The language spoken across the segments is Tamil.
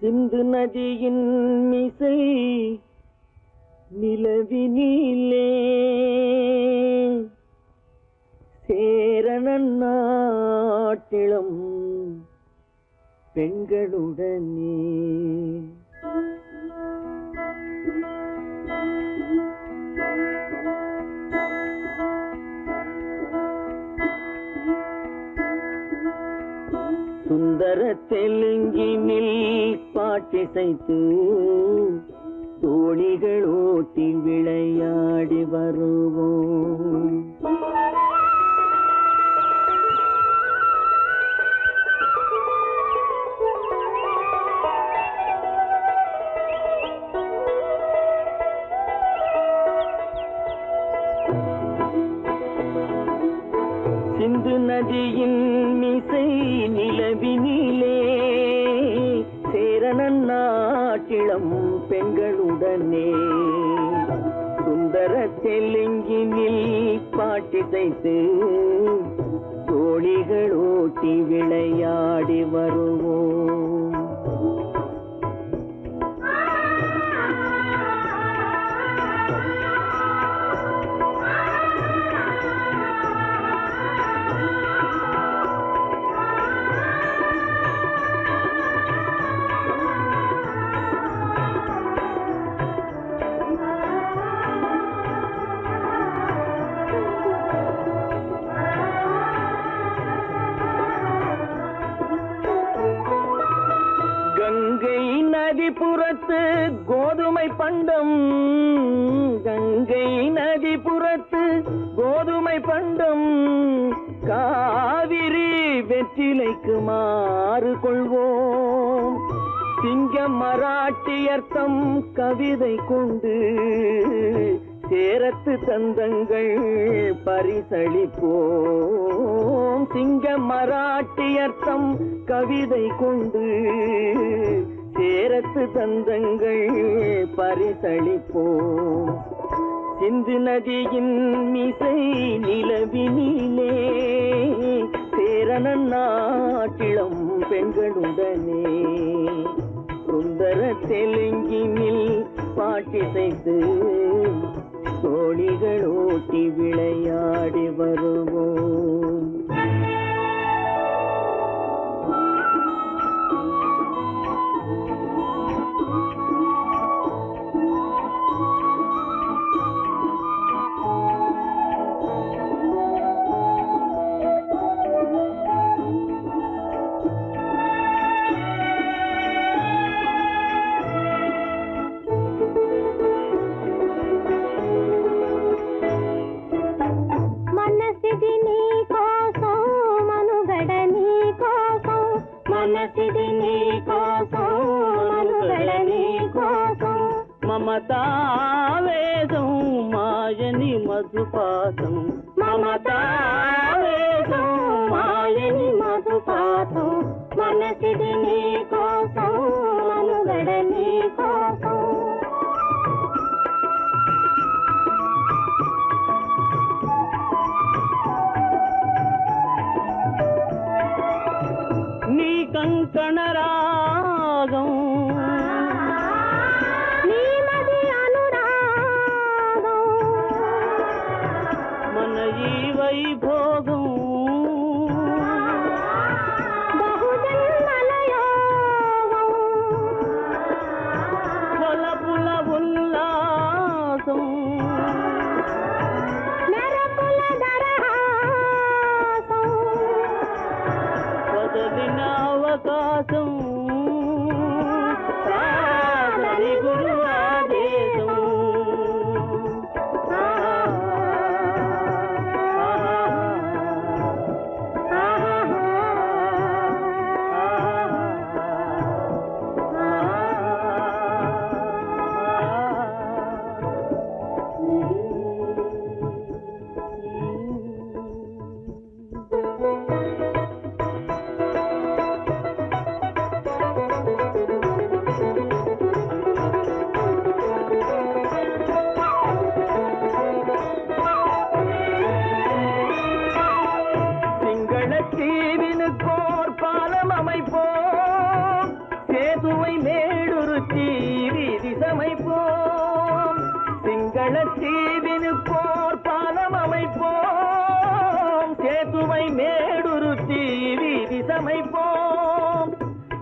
சிந்து நதியின் மிசை நிலவினிலே சேரணன் நாட்டிலும் பெண்களுடனே சுந்தர தெலுங்கினில் பாட்டிசைத்து தோணிகள் ஓட்டி விளையாடி வருவோம். சிந்து நதியின் மிசை நிலவினிலே சேரணன் நாட்டிளம் பெண்களுடனே சுந்தர தெலுங்கினில் பாட்டிசைத்து தோணிகள் ஓட்டி விளையாடி வருவோம். கங்கை நதிபுறத்து கோதுமை பண்டம், கங்கை நதிபுறத்து கோதுமை பண்டம், காவிரி வெற்றிலைக்கு மாறு கொள்வோம். சிங்க மராட்டியர்த்தம் கவிதை கொண்டு சேரத்து தந்தங்கள் பரிசளிப்போம். சிங்க மராட்டியர்த்தம் கவிதை கொண்டு சேரத்து தந்தங்கள் பரிசளிப்போம். சிந்து நதியின் மிசை நிலவினிலே சேரணன் நாட்டிளம் பெண்களுடனே சுந்தர தெலுங்கினில் பாட்டிசைத்து தோணிகள் ஓட்டி விளையாடி வருவோம். మమతావేదం మాయని మధుపాతం, మమతావేదం మాయని మధుపాతం, మనసిది నీ కోసం మనుగడ నీ కోసం. నీ కంకణ రాగం மேடுருத்தி வீதி சமைப்போம், சிங்கள தீவினு போர் பாலம் அமைப்போம், சேதுவை மேடுருத்தி வீதி சமைப்போம்,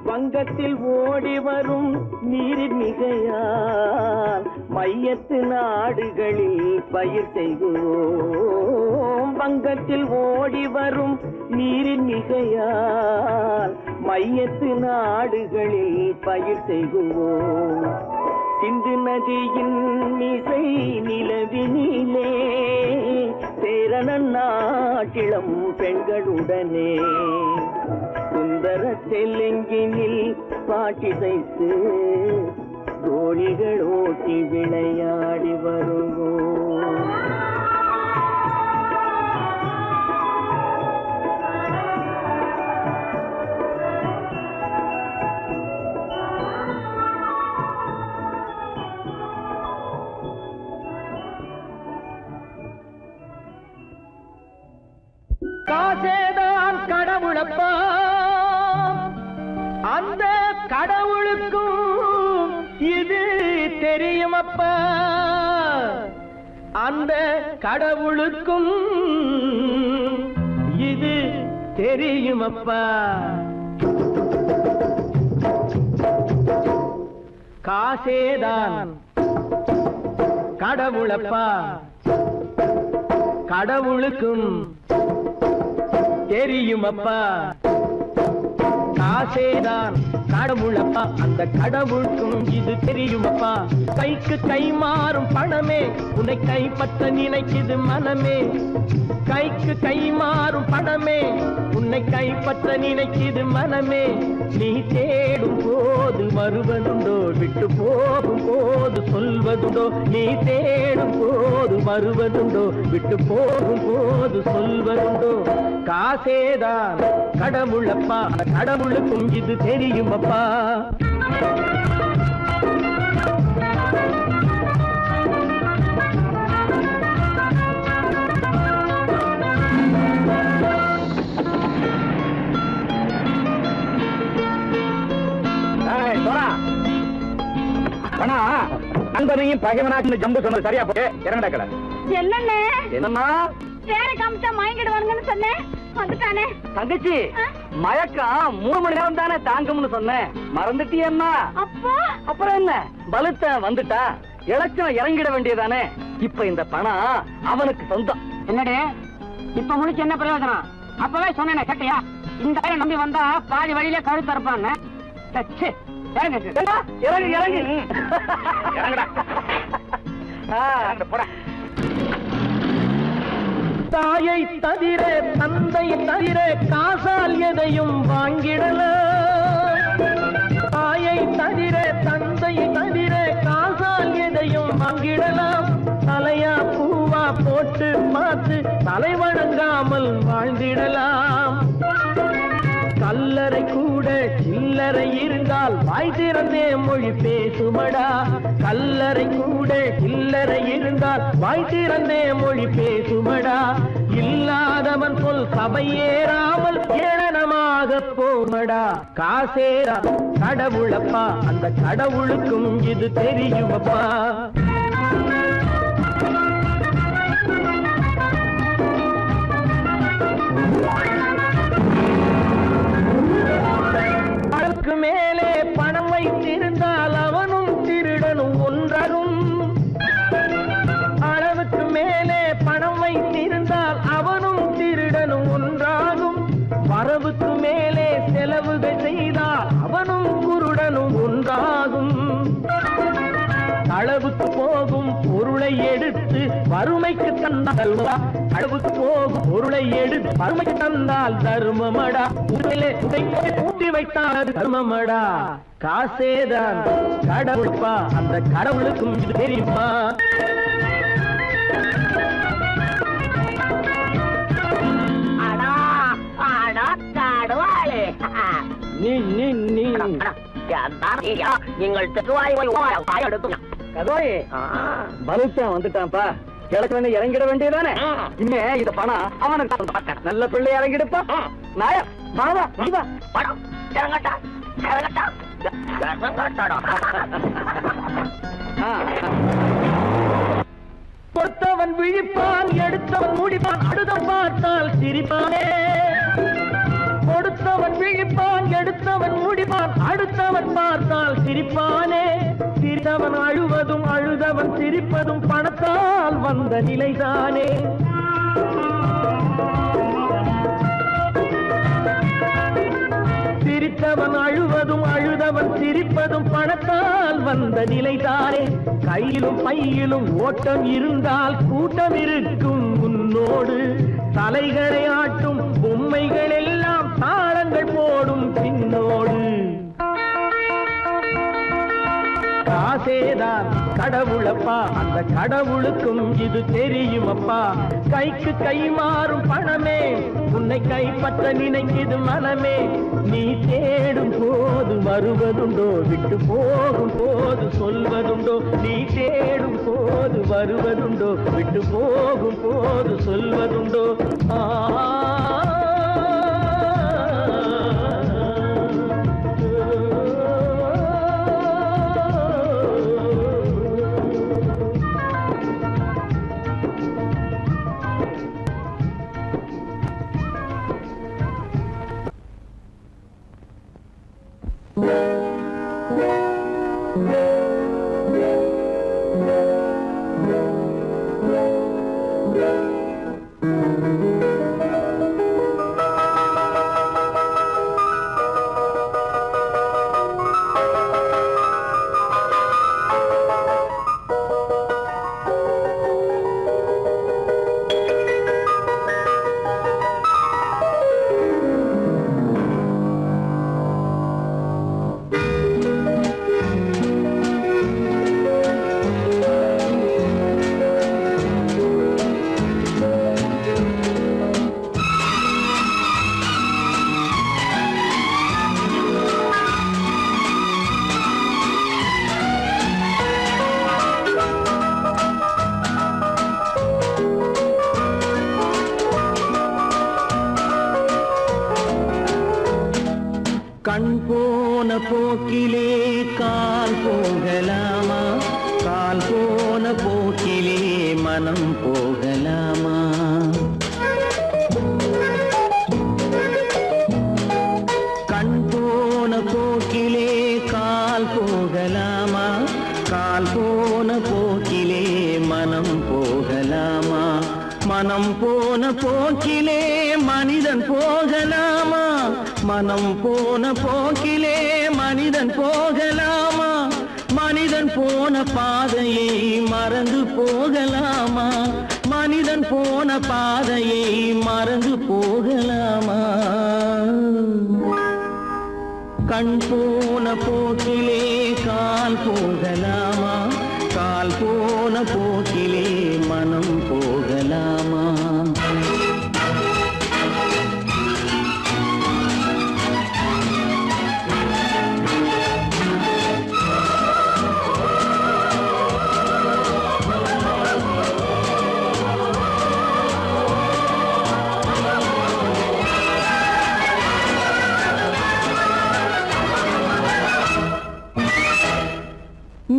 வங்கத்தில் ஓடி வரும் நீரின் மிகையால் மையத்து நாடுகளில் பயிர் செய்வோம், வங்கத்தில் ஓடி வரும் நீரின் மிகையால் மையத்து நாடுகளில் பயிர் செய்வோம், சிந்து நதியின் மிசை நிலவினிலே சேரணன் நாட்டிளம் பெண்களுடனே சுந்தர தெலுங்கினில் பாட்டிசைத்து தோழிகள் ஓட்டி விளையாடி வருவோம். காசேதான் கடவுளப்பா, அந்த கடவுளுக்கும் இது தெரியுமப்பா, அந்த கடவுளுக்கும் இது தெரியுமப்பா. காசேதான் கடவுளப்பா, கடவுளுக்கும் தெரியுமப்பா. காசேதான் கடவுளப்பா, அந்த கடவுளுக்கும் இது தெரியுமப்பா. கைக்கு கை மாறும் பணமே உன்னை கைப்பற்ற நினைக்குது மனமே, கைக்கு கை மாறும் பணமே உன்னை கைப்பற்ற நினைக்குது மனமே. நீ தேடும் போது வருவதுண்டோ, விட்டு போகும் போது சொல்வதுண்டோ, நீ தேடும் போது வருவதுண்டோ, விட்டு போகும் போது சொல்வதுண்டோ. காசேதான் கடவுளப்பா, கடவுளுக்கும் இது தெரியுமப்பா. நண்பனையும் பகைவனாக்கு ஜம்பு சொன்னது சரியா போட்டு இறங்கடக்கல. என்னண்ணே என்னம்மா வேற காமிச்சா மயங்கிடுவானுங்கன்னு சொன்னேன், வந்துட்டானே. தங்கச்சி மயக்கம் 3 மணி நேரம் தானே தாங்கும்னு சொன்னேன், மறந்துட்டியம்மா. அப்போ அப்புறம் என்ன, பலத்த வந்துட்டா இலச்சம் இறங்கிட வேண்டியதானே. இப்ப இந்த பணம் அவனுக்கு சொந்தம். என்னடே இப்ப முடிச்சு என்ன பிரயோஜனம்? அப்பவே சொன்னேன் கேட்டியா, இந்த பையன் நம்பி வந்தா பாதி வழியிலே கழுத்து அறுப்பான்னு. தாயை தவிர தந்தை தவிர காசால் எதையும் வாங்கிடலாம், தாயை தவிர தந்தை தவிர காசால் எதையும் வாங்கிடலாம். தலையா பூவா போட்டு பார்த்து தலை வணங்காமல் வாழ்ந்திடலாம். கல்லறை கூட சில்லறை இருந்தால் வாய் திறந்தே மொழி பேசுமடா, கல்லறை கூட சில்லறை இருந்தால் வாய் திறந்தே மொழி பேசுமடா. இல்லாதவன் சொல் சபையேறாமல் ஏளனமாக போமடா. காசேரா கடவுளப்பா, அந்த கடவுளுக்கும் இது தெரியுமப்பா. அளவுக்கு மேலே பணம் வைத்திருந்தால் அவனும் திருடனும் ஒன்றாகும், அளவுக்கு மேலே பணம் வைத்திருந்தால் அவனும் திருடனும் ஒன்றாகும். வரவுக்கு மேலே செலவுகள் செய்தால் அவனும் குருடனும் ஒன்றாகும். அளவுக்கு போகும் பொருளை எடுத்து வறுமைக்கு தந்தால், அளவுக்கு போகும் பொருளை எடுத்து வறுமைக்கு தந்தால் தர்மமடா, ஊட்டி வைத்தால் தர்மமடா. காசேதான் கடவுள்பா, அந்த கடவுளுக்கும் இது தெரியுமா. வந்துட்டான்ப்பா, கிழக்கு இறங்கிட வேண்டியதானே. இனிமே இந்த பணம் அவனுக்கு நல்ல பிள்ளை இறங்கிடுப்பா. நாயா பணம் இறங்கட்டா இறங்கட்டா. கொடுத்தவன் விழிப்பான், எடுத்தவன் முடிப்பான், அடுத்தவன் பார்த்தால் சிரிப்பானே. கொடுத்தவன் விழிப்பான், எடுத்தவன் முடிப்பான், அடுத்தவன் பார்த்தால் சிரிப்பானே. சிரித்தவன் அழுவதும் அழுதவன் சிரிப்பதும் பணத்தால் வந்த நிலைதானே. சிரித்தவன் அழுவதும் அழுதவன் சிரிப்பதும் பணத்தால் வந்த நிலைதானே. கையிலும் பையிலும் ஓட்டம் இருந்தால் கூட்டம் இருக்கும் உன்னோடு. தலைகளை ஆட்டும் பொம்மைகள் எல்லாம் தாளங்கள் போடும் பின்னோடு. காசேதான் கடவுளப்பா, அந்த கடவுளுக்கும் இது தெரியுமப்பா. கைக்கு கை மாறும் பணமே உன்னை கைப்பற்ற நினைக்குது மனமே. நீ தேடும் போது வருவதுண்டோ, விட்டு போகும் போது சொல்வதுண்டோ. நீ தேடும் போது வருவதுண்டோ, விட்டு போகும் போது சொல்வதுண்டோ. கண் போன போக்கிலே கால் போகலாமா, கால் போன போக்கிலே மனம் போகலாமா. கண் போன போக்கிலே கால் போகலாமா, கால் போன போக்கிலே மனம் போகலாமா. மனம் போன போக்கிலே மனிதன் போகலாமா, மனம் போன போக்கிலே மனிதன் போகலாமா. மனிதன் போன பாதையை மறந்து போகலாமா, மனிதன் போன பாதையை மறந்து போகலாமா. கண் போன போக்கிலே கால் போகலாமா, கால் போன போக்கிலே மனம் போகலாமா.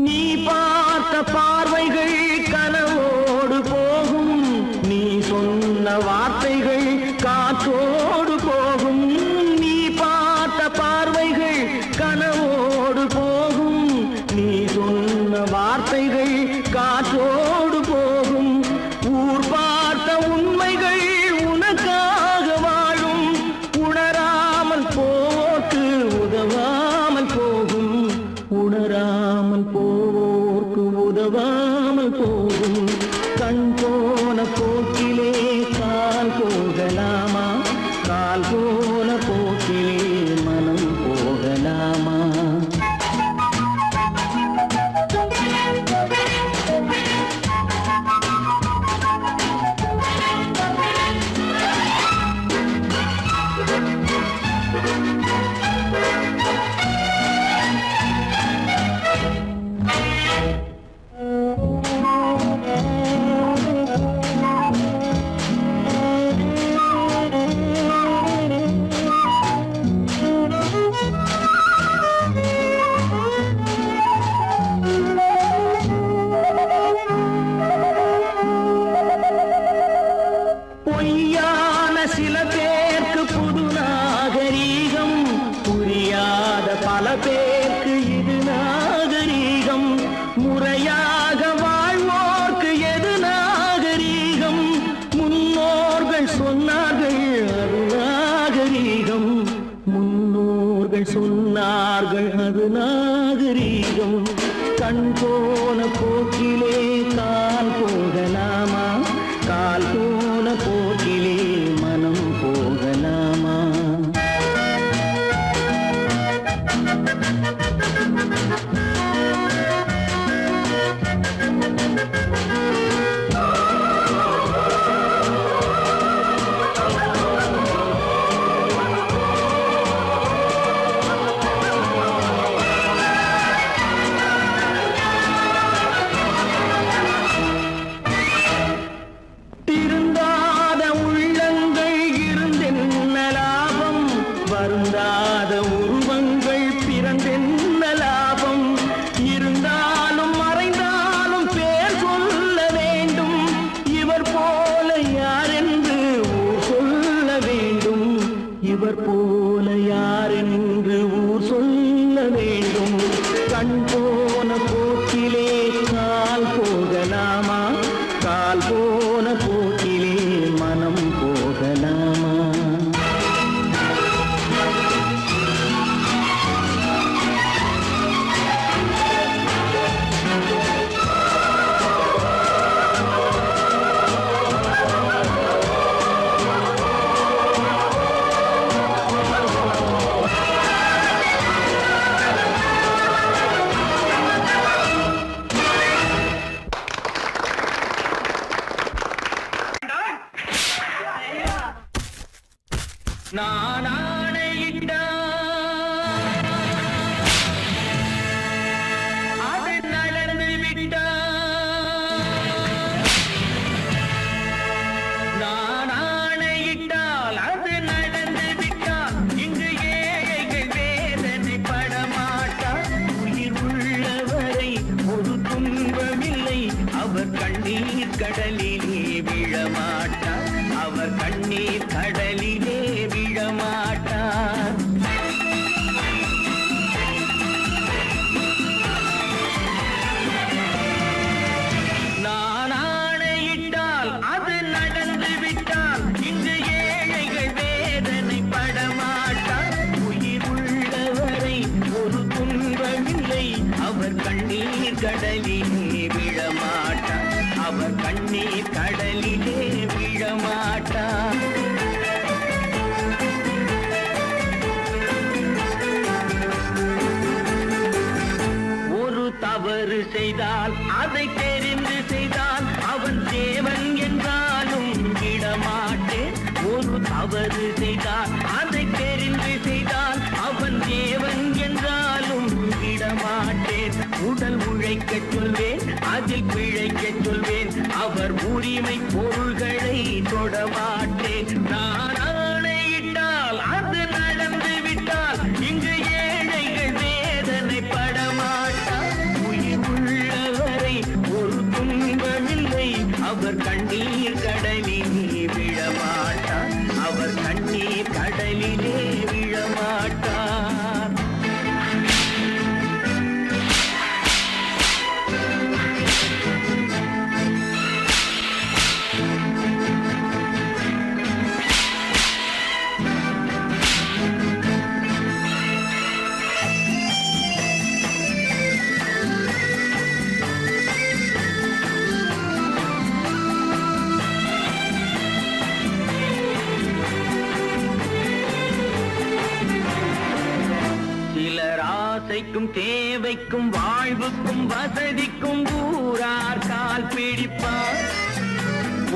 நீ பார்த்த பார்வைகள் கனவோடு போகும், நீ சொன்ன வார்த்தைகள் காற்றோடு போகும். நீ பார்த்த பார்வைகள் கனவோடு போகும், நீ சொன்ன வார்த்தைகள் காற்றோடு போகும். ஊர் பார்த்த உண்மைகள் உனக்காக வாழும், உணராமல் போக்கு உதவாமல் போகும், உணராமல் போக்கு உதவாமல் போகும். கண் போன போக்கிலே கால் போகலாமா, கால் போன போக்கிலே மனம் போகலாமா. முறையாக வாழ்வோர்க்கு எது நாகரீகம்? முன்னோர்கள் சொன்னார்கள் அது நாகரீகம். முன்னோர்கள் சொன்னார்கள் அது நாகரீகம். கண் போன போக்கிலே கால் போகலாமா? கால் போன போக்கிலே மனம் போகலாமா? இவர் போல யார் என்று ஊர் சொல்ல வேண்டும். கண் போன போக்கிலே கால் போகலாமா? கால் போன போக்கிலே மனம் போகலாமா? நான் ஆணையிட்டால் அது நடந்து விட்டால். நான் ஆணையிட்டால் அது நடந்து விட்டால். இங்கு ஏழைகள் வேதனை படமாட்டார். உயிர் உள்ளவரை ஒரு துன்பமில்லை. அவர் கண்ணீர் கடலிலே விழமாட்டார். அவர் கண்ணீர் கடலிலே விழமாட்டார். நான் ஆணையிட்டால் அது நடந்து விட்டால். இங்கு ஏழைகள் வேதனை படமாட்டார். உயிர் உள்ளவரை ஒரு துன்பமில்லை. அவர் கண்ணீர் கடலிலே விழமாட்டார். அவர் கண்ணீர் கடலிலே விழமாட்டார். ஒரு தவறு செய்தால் அதை தெரிந்து செய்தால் அவன் தேவன் என்றாலும் விடமாட்டேன். ஒரு தவறு செய்தால் அதை தெரிந்து செய்தால் அவன் தேவன் என்றாலும் விடமாட்டேன். உடல் உழைக்கச் சொல்வேன், அதில் பிழைக்கச் சொல்வேன். அவர் உரிமை பொருள்களை தொடமாட்டேன். நான் ஆணையிட்டால் அது நடந்து விட்டால். இங்கு ஏழைகள் வேதனை படமாட்டார். உயிர் உள்ளவரை ஒரு துன்பமில்லை. அவர் கண்ணீர் கடலிலே விழமாட்டார். அவர் கண்ணீர் கடலிலே விழமாட்டார். ஆசைக்கும் தேவைக்கும் வாழ்வுக்கும் வசதிக்கும் ஊரார் கால் பிடிப்பார்.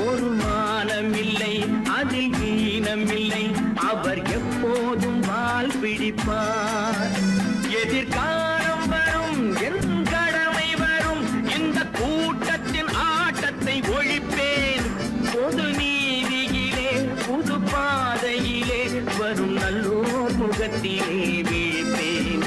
ஒரு மானமில்லை, அதில் ஈனமில்லை. அவர் எப்போதும் வால் பிடிப்பார். எதிர்காலம் வரும், என் கடமை வரும். இந்த கூட்டத்தின் ஆட்டத்தை ஒழிப்பேன். பொது நீதியிலே புது பாதையிலே வரும் நல்லோர் முகத்திலே விழிப்பேன்.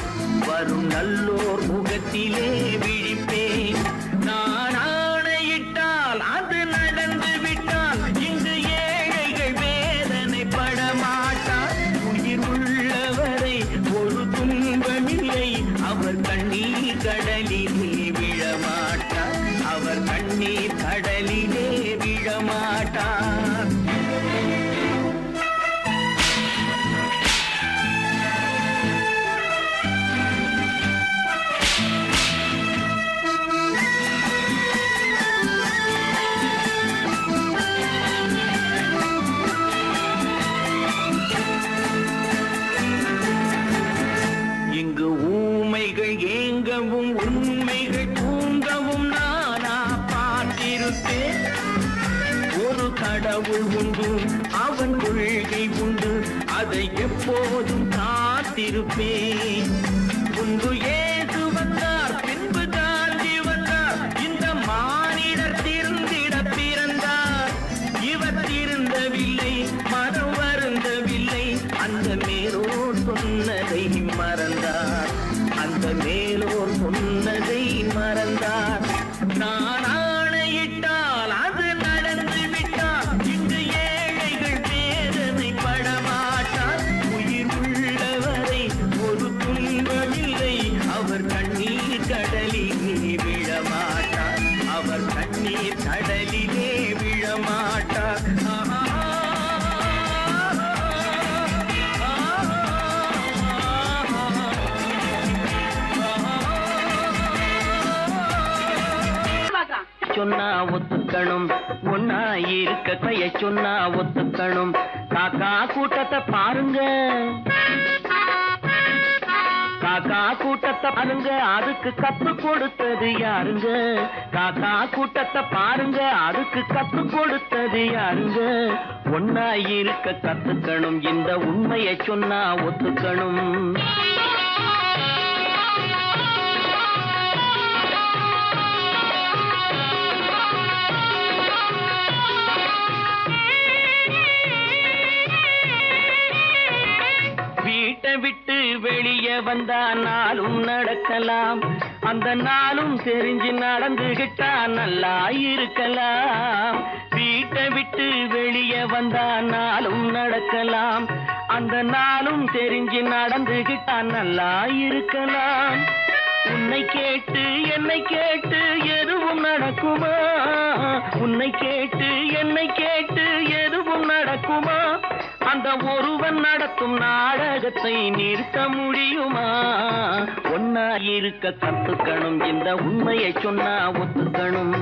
வரும் நல்லோர் முகத்திலே விழிப்பேன். நான் ஆணையிட்டால் அது நடந்து விட்டால். இங்கு ஏழைகள் வேதனை படமாட்டார். உயிர் உள்ளவரை ஒரு துன்பமில்லை. அவர் கண்ணீர் கடலிலே விழமா கண்ணீர் கடலிலே விழமாட்டார். இங்கு ஊமைகள் ஏங்கவும் உண்மைகள் தூங்கவும் நானா பார்த்திருப்பேன். ஒரு கடவுள் உண்டு, அவன் கொள்கை உண்டு, அதை எப்போதும் காத்திருப்பேன். முன்பு ஏசு வந்தார், பின்பு காந்தி வந்தார், இந்த மானிடர் திருந்திட பிறந்தார். இவர் திருந்தவில்லை, மனம் வருந்தவில்லை, அந்த மேலோர் சொன்னதை மறந்தார், அந்த மேலோர் சொன்னதை மறந்தார். நான் ஆணையிட்டால் அது நடந்து விட்டால் இங்கு ஏழைகள் வேதனை படமாட்டார். உயிர் உள்ளவரை ஒரு துன்பமில்லை, அவர் கண்ணீர் கடலிலே விழமாட்டார், அவர் கண்ணீர் கடலிலே விழமாட்டார். சொன்னா ஒத்துக்கணும், ஒன்னா இருக்க கைய சொன்னா ஒத்துக்கணும். காக்கா கூட்டத்தை பாருங்க, காக்கா கூட்டத்தை பாருங்க, அதுக்கு கத்து கொடுத்தது யாருங்க? காக்கா கூட்டத்தை பாருங்க, அதுக்கு கத்து கொடுத்தது யாருங்க? ஒன்னா இருக்க கத்துக்கணும், இந்த உண்மையை சொன்னா ஒத்துக்கணும். வீட்டை விட்டு வெளியே வந்தா நாளும் நடக்கலாம், அந்த நாளும் தெரிஞ்சு நடந்துகிட்டா நல்லா இருக்கலாம். வீட்டை விட்டு வெளியே வந்தா நாளும் நடக்கலாம், அந்த நாளும் தெரிஞ்சு நடந்துகிட்டா நல்லா இருக்கலாம். உன்னை கேட்டு என்னை கேட்டு எதுவும் நடக்குமா? உன்னை கேட்டு என்னை கேட்டு எதுவும் நடக்குமா? அந்த ஒருவன் நடத்தும் நாடகத்தை நிறுத்த முடியுமா? ஒன்னா இருக்க கத்துக்கணும், இந்த உண்மையை சொன்னா ஒத்துக்கணும்.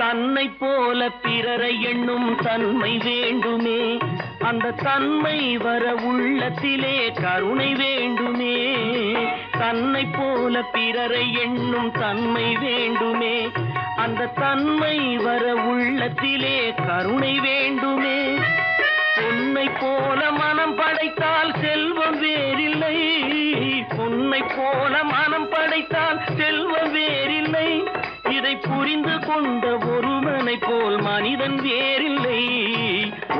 தன்னை போல பிறரை எண்ணும் தன்மை வேண்டுமே, அந்த தன்மை வர உள்ளத்திலே கருணை வேண்டுமே. தன்னை போல பிறரை எண்ணும் தன்மை வேண்டுமே, அந்த தன்மை வர உள்ளத்திலே கருணை வேண்டுமே. பொன்னை போல மனம் படைத்தால் செல்வம் வேறில்லை, பொன்னை போல மனம் படைத்தால் செல்வம் வேறில்லை. இதை புரிந்து கொண்ட ஒருவனை போல் மனிதன் வேறில்லை.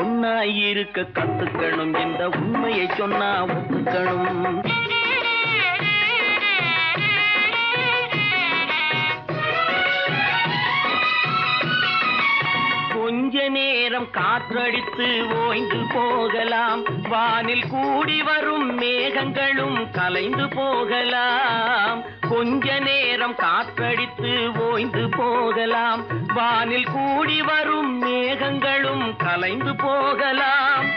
ஒன்னாயிருக்க கத்துக்கணும், இந்த உண்மையை சொன்னா ஒத்துக்கணும். கொஞ்ச நேரம் காற்றடித்து ஓய்ந்து போகலாம், வானில் கூடி வரும் மேகங்களும் கலைந்து போகலாம். கொஞ்ச நேரம் காற்றடித்து ஓய்ந்து போகலாம், வானில் கூடி வரும் மேகங்களும் கலைந்து போகலாம்.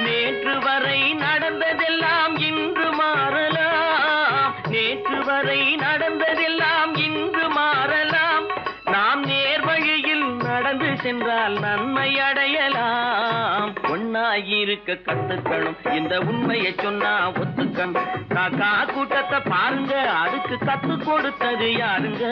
நேற்று வரை நடந்ததெல்லாம் இன்று மாறலாம், நேற்று வரை நடந்ததெல்லாம் இன்று மாறலாம். நாம் நேர்வழியில் நடந்து சென்றால் நன்மை அடையலாம். ஒன்னாயிருக்க கத்துக்கணும், இந்த உண்மையை சொன்னா ஒத்துக்கணும். காக்கா கூட்டத்தை பாருங்க, அதுக்கு கத்து கொடுத்தது யாருங்க?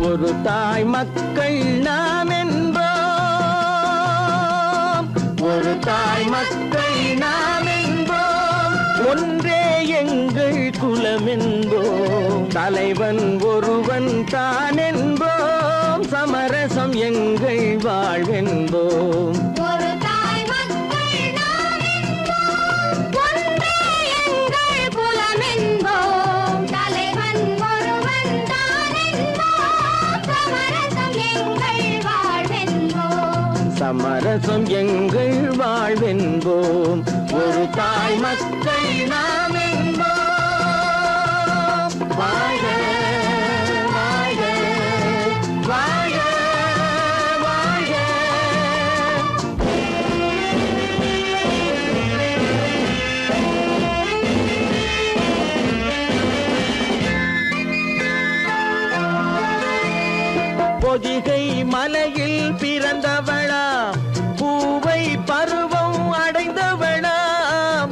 ஒரு தாய் மக்கள் நாம் என்போம், ஒரு தாய் மக்கள் நாம் என்போம். ஒன்றே எங்கள் குலம் என்போம், தலைவன் ஒருவன் தான் என்போம், சமரசம் எங்கள் வாழ்வென்போம். ஒரு தாய் மக்கள் நாம் என்போம், ஒன்றே எங்கள் குலம் என்போம், தலைவன் ஒருவன் தான் என்போம், சமரசம் எங்கள் வாழ்வென்போம். சமரசம் எங்கள் வாழ்வென்போம், ஒரு தாய் மக்கள் நாம் என்போம். வாழ்க வாழ்க வாழ்க வாழ்க. பொதிகை மலையில் பிறந்தவளா, பூவை பருவம் அடைந்தவளா,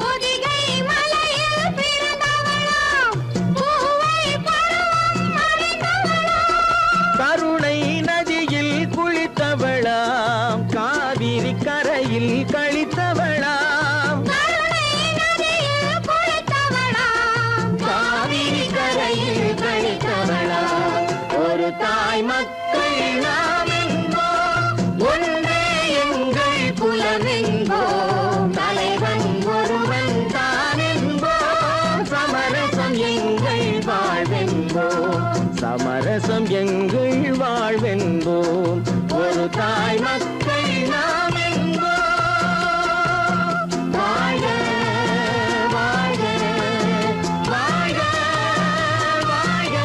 பொதிகை மலையில் பிறந்தவளாம், பூவை பருவம் அடைந்தவளாம். கருணை நதியில் குளித்தவளாம், காவிரி கரையில் கழித்தவளாம், கருணை நதியில் குளித்தவளாம், காவிரி கரையில் கழித்தவளாம். ஒரு தாய் மக்கள் நாம் என்போம், ஒன்றே எங்கள் குலம் என்போம், தலைவன் ஒருவன் தான் என்போம், சமரசம் எங்கள் வாழ்வென்போம், சமரசம் எங்கள் வாழ்வென்போம், ஒரு தாய் மக்கள் நாம் என்போம். வாழ்க வாழ்க வாழ்க வாழ்க.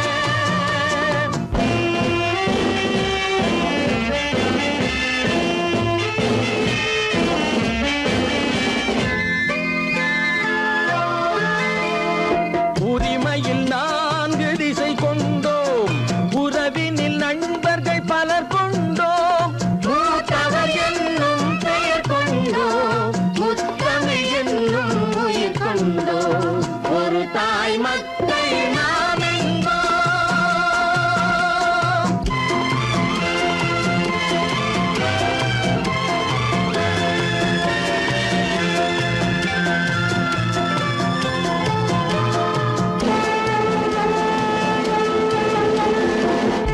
உரிமையில் 4 திசை கொண்டோம், உறவினில் நண்பர்கள் பலர் கொண்டோம், மூத்தவர் என்னும் பெயர் கொண்டோம், முத்தமிழ் என்னும் உயிர் கொண்டோம், ஒரு தாய் மக்கள் நாம் என்போம்.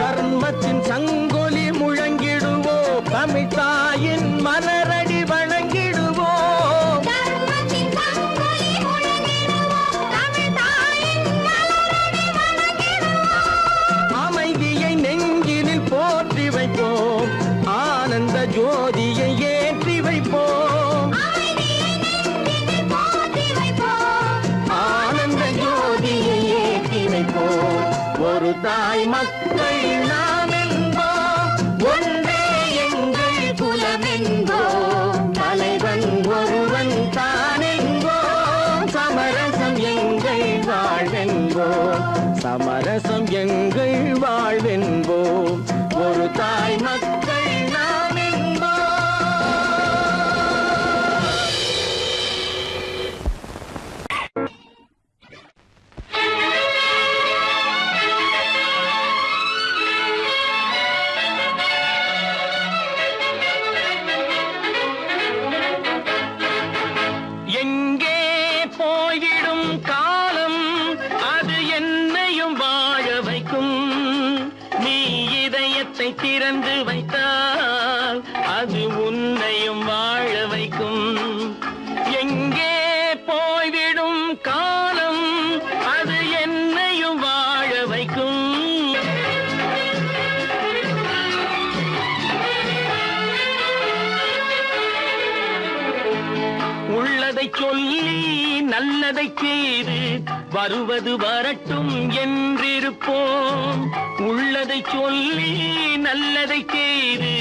தர்மத்தின் சங்கொலி முழங்கிடுவோம், தமிழ் தாயின் மலரடி வணங்கிடுவோம், தர்மத்தின் சங்கொலி முழங்கிடுவோம், தமிழ் தாயின் மலரடி வணங்கிடுவோம். அமைதியை நெஞ்சினில் போற்றி வைப்போம், ஆனந்த ஜோதியை ஏற்றி வைப்போம், அமைதியை நெஞ்சினில் போற்றி வைப்போம், ஆனந்த ஜோதியை ஏற்றி வைப்போம், ஒரு தாய் மக்கள் நாம் என்போம், ஒன்றே எங்கள் குலம் என்போம், தலைவன் ஒருவன் தான் என்போம், சமரசம் எங்கள் வாழ்வென்போம், சமரசம் எங்கள் வாழ்வென்போம், ஒரு தாய் மக்கள் நாம் என்போம். எங்கே போய்விடும் காலம், அது என்னையும் வாழ வைக்கும், நீ இதயத்தை திறந்து வைத்தால் அது உன்னையும் வாழ வைக்கும். எங்கே போய்விடும் காலம், அது என்னையும் வாழ வைக்கும். உள்ளதை சொல்லி நல்லதை செய்து வருவது வரட்டும் என்றிருப்போம், உள்ளதை சொல்லி நல்லதை செய்து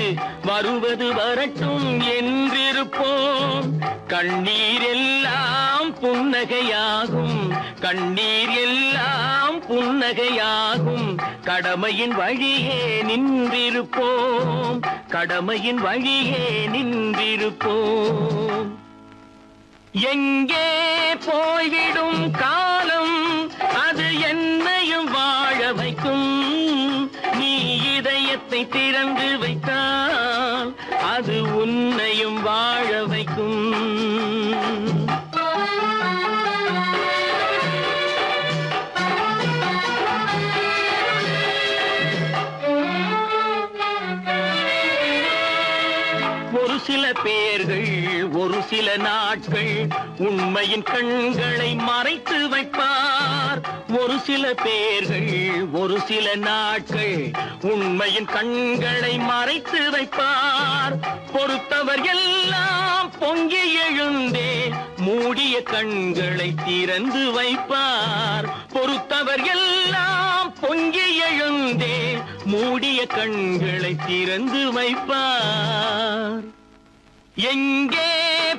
வருவது வரட்டும் என்றிருப்போம். கண்ணீர் எல்லாம் புன்னகையாகும், கண்ணீர் எல்லாம் புன்னகையாகும், கடமையின் வழியே நின்றிருப்போம், கடமையின் வழியே நின்றிருப்போம். எங்கே போய்விடும் காலம், அது என்னையும் வாழ வைக்கும், நீ இதயத்தை திறந்து வைத்தால் அது உன்னையும் வாழ வைக்கும். உண்மையின் கண்களை மறைத்து வைப்பார் ஒரு சில பேர்கள் ஒரு சில நாட்கள் உண்மையின் கண்களை மறைத்து வைப்பார் பொறுத்தவர் எல்லாம் பொங்கி எழுந்தே மூடிய கண்களை திறந்து வைப்பார் பொறுத்தவர் எல்லாம் பொங்கி எழுந்தே மூடிய கண்களை திறந்து வைப்பார் எங்கே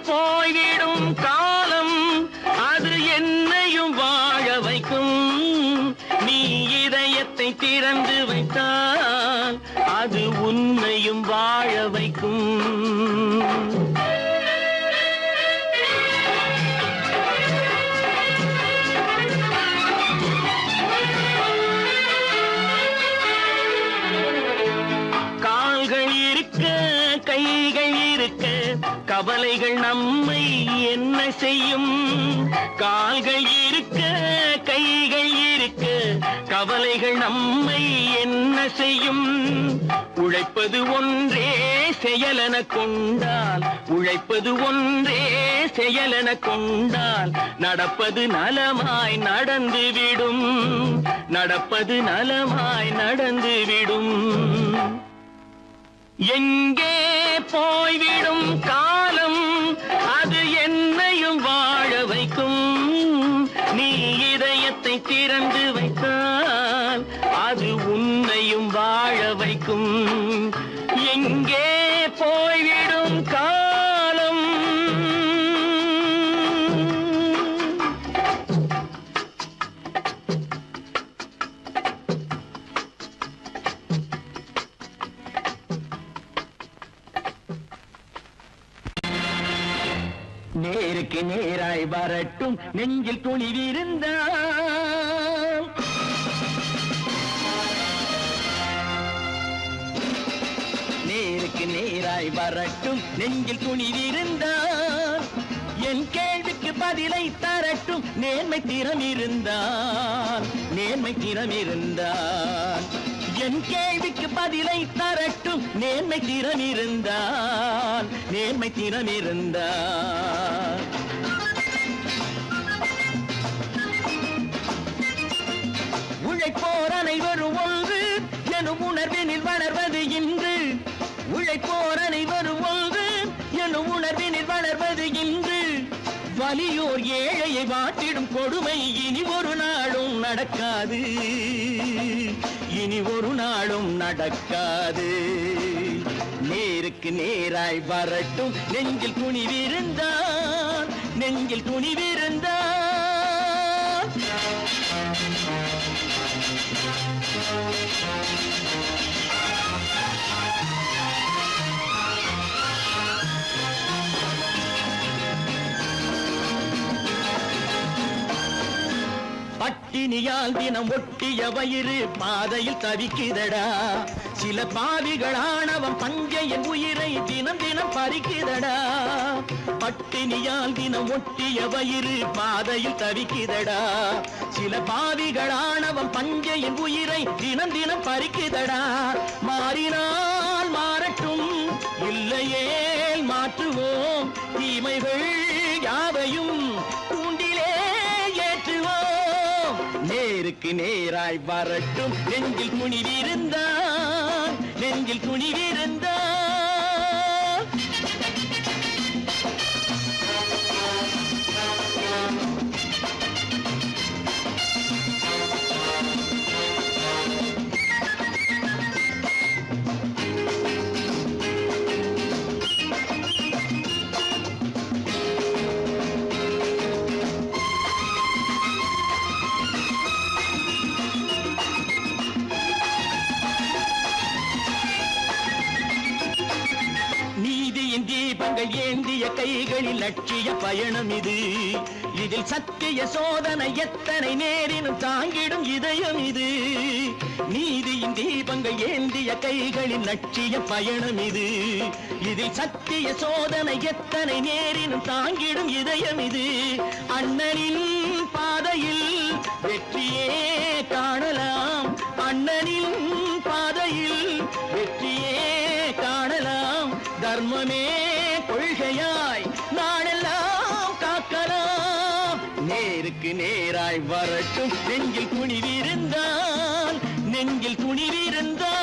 போய்விடும் காலம் அது என்னையும் வாழ வைக்கும் நீ இதயத்தை திறந்து வைத்தால் அது உன்னையும் வாழ வைக்கும் கால்கள் இருக்க கைகள் இருக்க கவலைகள் நம்மை என்ன செய்யும் கால்கள் இருக்க கைகள் இருக்க கவலைகள் நம்மை என்ன செய்யும் உழைப்பது ஒன்றே செயலென கொண்டால் உழைப்பது ஒன்றே செயலென கொண்டால் நடப்பது நலமாய் நடந்துவிடும் நடப்பது நலமாய் நடந்துவிடும் எங்கே போய்விடும் காலம் அது என்னையும் வாழ வைக்கும் நீ இதயத்தை திறந்து வைத்தால் அது உன்னையும் வாழ வைக்கும் எங்கே போய்விடும் காலம் நேருக்கு நேராய் வரட்டும் நெஞ்சில் துணிவிருந்தால் நேருக்கு நேராய் வரட்டும் நெஞ்சில் துணிவிருந்தால் என் கேள்விக்கு பதிலை தரட்டும் நேர்மை திறம் இருந்தால் நேர்மை திறம் இருந்தால் என் கேள்விக்கு பதிலை தரட்டும் நேர்மை திறம் இருந்தால் நேர்மை திறம் இருந்தால் உழைப்போர் அனைவரும் ஒன்று எனும் உணர்வினில் வளர்வது இன்று உழைப்போர் அனைவரும் ஒன்று எனும் உணர்வினில் வளர்வது இன்று வலியோர் ஏழையை வாட்டிடும் கொடுமை இனி ஒரு நாளும் நடக்காது இனி ஒரு நாளும் நடக்காது நேருக்கு நேராய் வரட்டும் நெஞ்சில் துணிவிருந்தால் நெஞ்சில் துணிவிருந்தால் பட்டினியால் தினம் ஒட்டிய வயிறு பாதையில் தவிக்குதடா சில பாவிகளானவன் பஞ்சையின் உயிரை தினம் தினம் பறிக்குதடா பட்டினியால் தினம் ஒட்டிய வயிறு பாதையில் தவிக்குதடா சில பாவிகளானவன் பஞ்சையின் உயிரை தினம் தினம் பறிக்குதடா மாறினால் மாறட்டும் இல்லையே மாற்றுவோம் தீமைகள் யாவையும் கூண்டிலே ஏற்றுவோம் நேருக்கு நேராய் வரட்டும் நெஞ்சில் துணிவிருந்தால் நெஞ்சில் துணிவிருந்தால் தீபங்கள் ஏந்திய கைகளில் லட்சிய பயணம் இது இதில் சத்திய சோதனை எத்தனை நேரினும் தாங்கிடும் இதயம் இது நீதியின் தீபங்கள் ஏந்திய கைகளில் லட்சிய பயணம் இது இதில் சத்திய சோதனை எத்தனை நேரினும் தாங்கிடும் இதயம் இது அண்ணனின் பாதையில் வெற்றியே காணலாம் அண்ணனின் பாதையில் வெற்றியே காணலாம் தர்மமே கொள்கையாய் நாடெல்லாம் காக்கலாம் நேருக்கு நேராய் வரட்டும் நெஞ்சில் துணிவிருந்தால் நெஞ்சில் துணிவிருந்தால்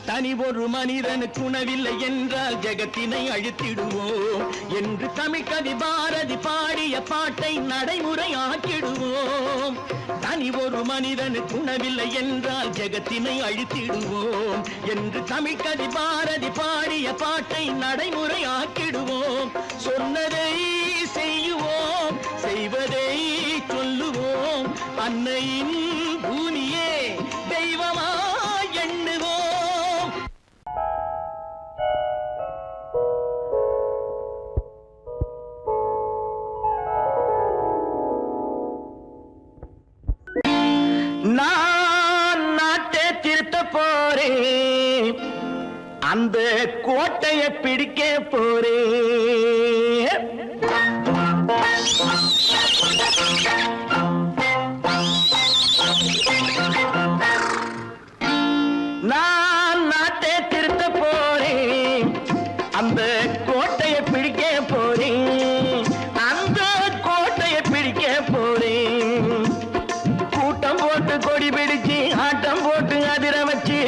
தனி ஒரு மனிதனுக்கு உணவில்லை என்றால் ஜெகத்தினை அழித்திடுவோம் என்று தமிழ் கவி பாரதி பாடிய பாட்டை நடைமுறையாக்கிடுவோம். தனி ஒரு மனிதனுக்கு உணவில்லை என்றால் ஜெகத்தினை அழித்திடுவோம் என்று தமிழ் கவி பாரதி பாடிய பாட்டை நடைமுறையாக்கிடுவோம். சொன்னதை செய்யுவோம், செய்வதை சொல்லுவோம். அன்னையின் பூமியே தெய்வமா எண்ணுவோம். நான் நாட்டை திருத்த போறேன், அந்த கோட்டையை பிடிக்க போறேன். நான் நாட்டை திருத்த போறேன், அந்த கோட்டையை பிடிக்க போறேன், அந்த கோட்டையை பிடிக்க போறேன். கூட்டம் போட்டு கொடி பிடிச்சு ஆட்டம் போட்டு அதிர வச்சு,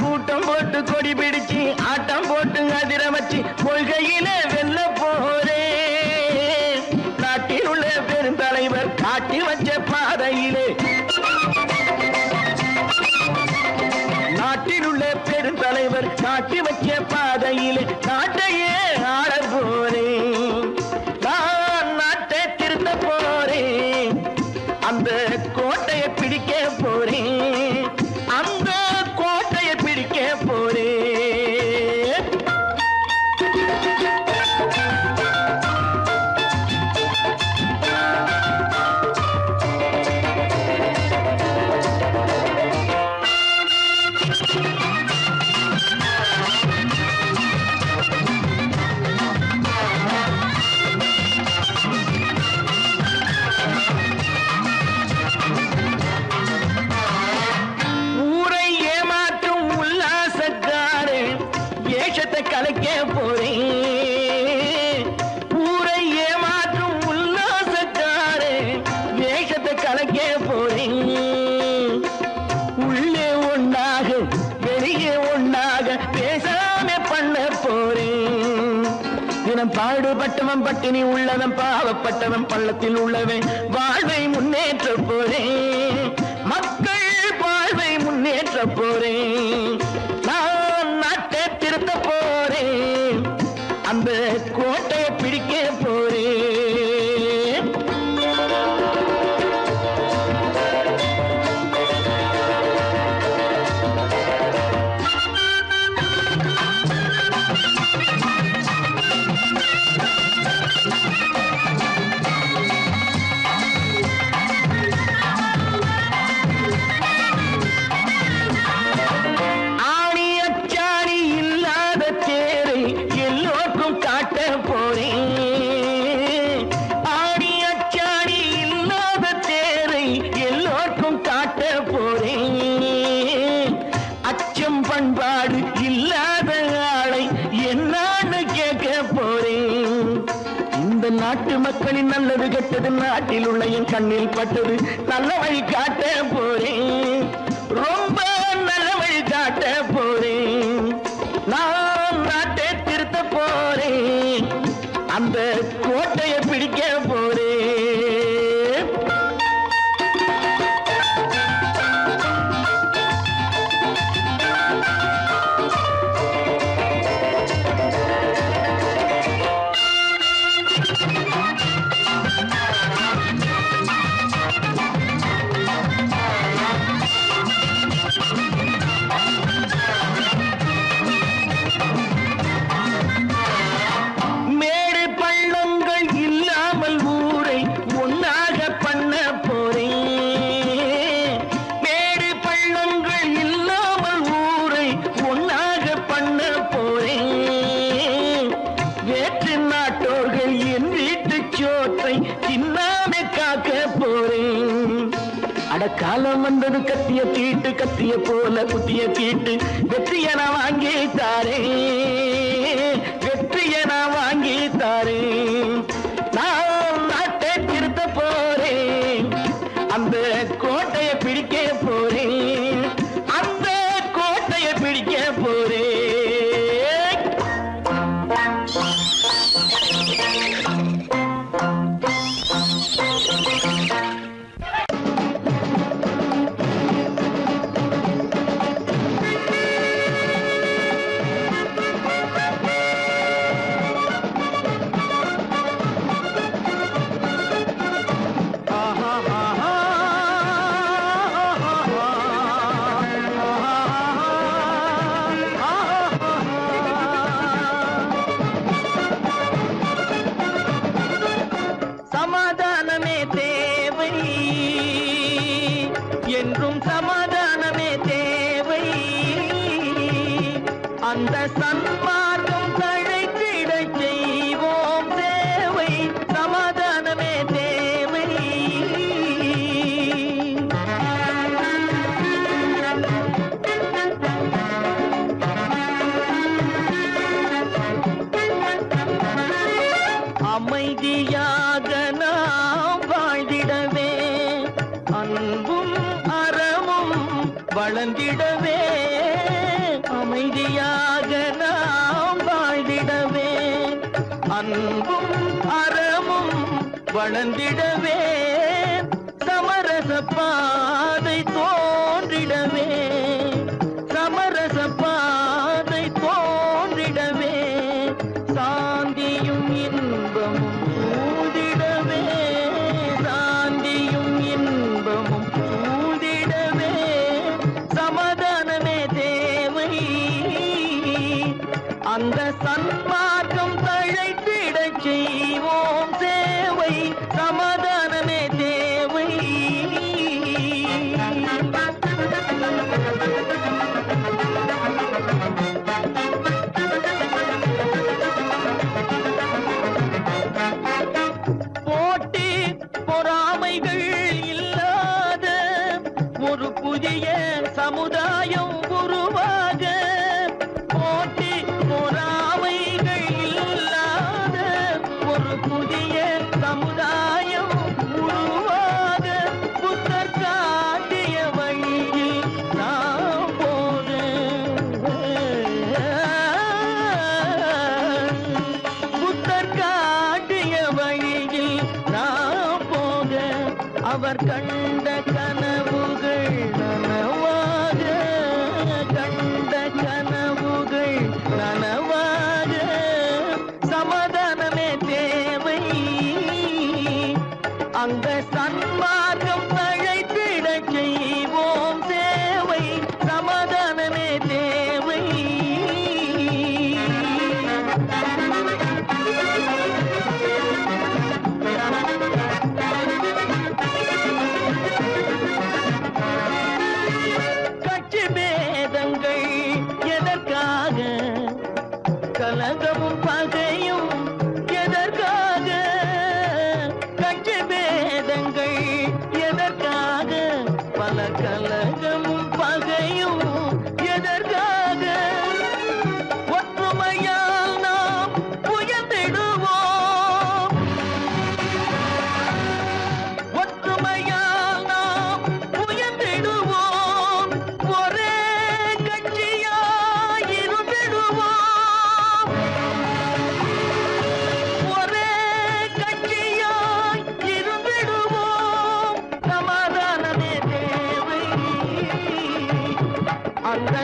கூட்டம் போட்டு கொடி பிடிச்சு ஆட்டம் போட்டு அதிர வச்சு கொள்கையில வெல்ல போறேன். நாட்டில் உள்ள பெருந்தலைவர் காட்டி வச்ச பாதையிலே, நாட்டில் உள்ள பெருந்தலைவர் காட்டி வச்ச பாதையிலே நாட்டையே ஆள போறேன். நான் நாட்டை திருத்த போறேன், அந்த கோட்டையை பிடிக்க போறேன், அந்த கோட்டையை பிடிக்க போறேன். ஊரை ஏமாற்றும் உல்லாசக்காரு ஏஷத்தை கலைக்க போறேன். ஊரை ஏமாற்றும் உல்லாசக்காரு வேஷத்தை கலைக்க போறேன். உள்ளே ஒண்ணாக வெளியே ஒண்ணாக பேசாம பண்ண போறேன். தினம் பாடுபட்டவன் பட்டினி உள்ளவன் பாவப்பட்டவன் பள்ளத்தில் உள்ளவன் வாழ்வை முன்னேற்ற போறேன். மக்கள் வாழ்வை முன்னேற்ற போறேன். நான் நாட்டை திருத்த போறேன், அந்த கோட்டையை பிடிக்க போறேன். ஆணி அச்சாணி இல்லாத தேரை எல்லோருக்கும் காட்ட போறேன். ஆணி அச்சாணி இல்லாத தேரை எல்லோருக்கும் காட்ட போறேன். அச்சம் பண்பாடு இல்லாத ஆளை என்னான்னு கேட்க போறேன். இந்த நாட்டு மக்களின் நல்லது கெட்டது நாட்டில் உள்ள என் கண்ணில் பட்டது நல்ல வழி காட்ட போறேன். ரொம்ப நல்ல வழி காட்ட போறேன். நான் நாட்டை திருத்த போறேன், அந்த கோட்டையை பிடிக்க போறேன். மேடு பள்ளங்கள் இல்லாமல் பார்க்க போறேன். அட காலம் வந்தது கத்திய தீட்டு, கத்திய போல குத்திய தீட்டு, வெற்றிய நான் வாங்கி தாரேன், வெற்றிய நான் வாங்கி தாரேன். நான் நாட்டை திருத்த போறேன், அந்த கோட்டையை பிடிக்க போறேன், அந்த கோட்டையை பிடிக்க போறேன். சமாதானமே தேவை, என்றும் சமாதானமே தேவை. அந்த சன்மார்க்கம் தழைத்திடச் செய்வோம் தேவை, சமாதானமே தேவை. அமைதியாக நாம் வாழ்ந்திடவே, அன்பும் அறமும் வளர்ந்திடவே. அமைதியாக நாம் வாழ்ந்திடவே, அன்பும் அறமும் வளர்ந்திடவே. சமரச பாதை தோன்றிடவே, சமரச பாதை தோன்றிடவே. சாந்தியும் இன்பமும் சூழ்ந்திடவே, சாந்தியும் இன்பமும் சூழ்ந்திடவே. சமாதானமே தேவை, அந்த சன்மார்க்கம் தழைத்திடச் செய்வோம் சேவை, சமாதானமே தேவை. போட்டி பொறாமைகள் இல்லாத ஒரு புதிய சமுதாயம் உருவாக, போட்டி பொறாமைகள் இல்லாத ஒரு புதிய சமுதாயம் உருவாக. புத்தர் காட்டிய வழியில் நாம் போக, புத்தர் காட்டிய வழியில் நாம் போக. அவர் கண்ட கனவுகள் நனவாக, கண்ட கனவுகள் நனவாக. சமாதானமே தேவை, அந்த சன்மார்க்கம் தழைத்திடச் செய்வோம் சேவை, சமாதானமே தேவை. கட்சி பேதங்கள் எதற்காக, கலகமும் பகையும் எதற்காக. கட்சி பேதங்கள் எதற்காக, பல கலகமும் பகையும் எதற்காக. ஒற்றுமையால் நாம் உயர்ந்திடுவோம், ஒற்றுமையால் நாம் உயர்ந்திடுவோம். ஒரே கட்சியாய் இருந்திடுவோம், ஒரே கட்சியாய் இருந்திடுவோம். சமாதானமே தேவை, அந்த